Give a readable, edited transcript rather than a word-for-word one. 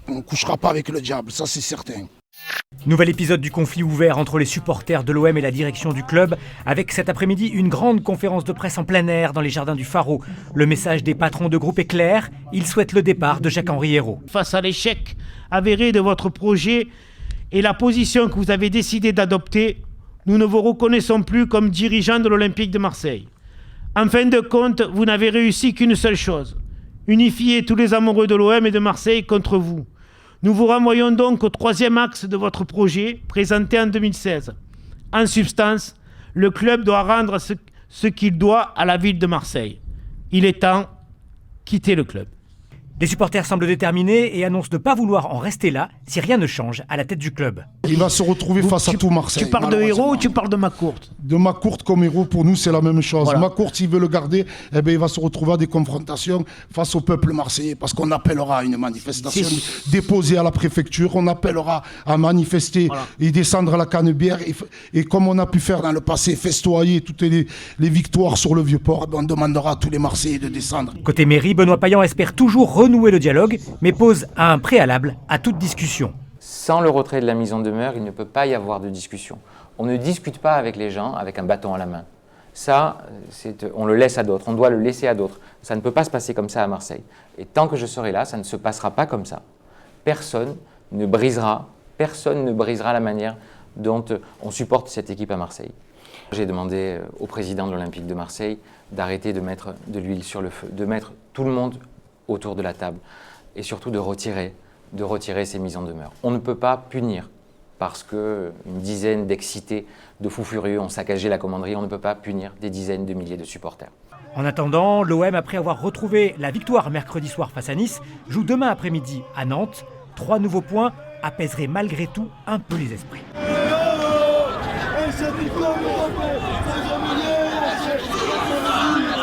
on ne couchera pas avec le diable, ça c'est certain. Nouvel épisode du conflit ouvert entre les supporters de l'OM et la direction du club, avec cet après-midi une grande conférence de presse en plein air dans les jardins du Pharo. Le message des patrons de groupe est clair, ils souhaitent le départ de Jacques-Henri Hérault. Face à l'échec avéré de votre projet et la position que vous avez décidé d'adopter, nous ne vous reconnaissons plus comme dirigeant de l'Olympique de Marseille. En fin de compte, vous n'avez réussi qu'une seule chose, unifier tous les amoureux de l'OM et de Marseille contre vous. Nous vous renvoyons donc au troisième axe de votre projet, présenté en 2016. En substance, le club doit rendre ce qu'il doit à la ville de Marseille. Il est temps, quitter le club. Les supporters semblent déterminés et annoncent ne pas vouloir en rester là si rien ne change à la tête du club. Il va se retrouver face à tout Marseille. Tu parles de Hérault ou tu parles de McCourt? De McCourt comme Hérault, pour nous, c'est la même chose. Voilà. McCourt, s'il veut le garder, eh bien, il va se retrouver à des confrontations face au peuple marseillais, parce qu'on appellera à une manifestation déposée à la préfecture, on appellera à manifester et descendre à la Canebière, et comme on a pu faire dans le passé, festoyer toutes les victoires sur le Vieux-Port, eh bien, on demandera à tous les Marseillais de descendre. Côté mairie, Benoît Payan espère toujours renouer le dialogue, mais pose un préalable à toute discussion. Sans le retrait de la mise en demeure, il ne peut pas y avoir de discussion. On ne discute pas avec les gens avec un bâton à la main. Ça, on le laisse à d'autres, on doit le laisser à d'autres. Ça ne peut pas se passer comme ça à Marseille. Et tant que je serai là, ça ne se passera pas comme ça. Personne ne brisera la manière dont on supporte cette équipe à Marseille. J'ai demandé au président de l'Olympique de Marseille d'arrêter de mettre de l'huile sur le feu, de mettre tout le monde autour de la table et surtout de retirer ces mises en demeure. On ne peut pas punir parce qu'une dizaine d'excités, de fous furieux ont saccagé la commanderie. On ne peut pas punir des dizaines de milliers de supporters. En attendant, l'OM, après avoir retrouvé la victoire mercredi soir face à Nice, joue demain après-midi à Nantes. 3 nouveaux points apaiseraient malgré tout un peu les esprits.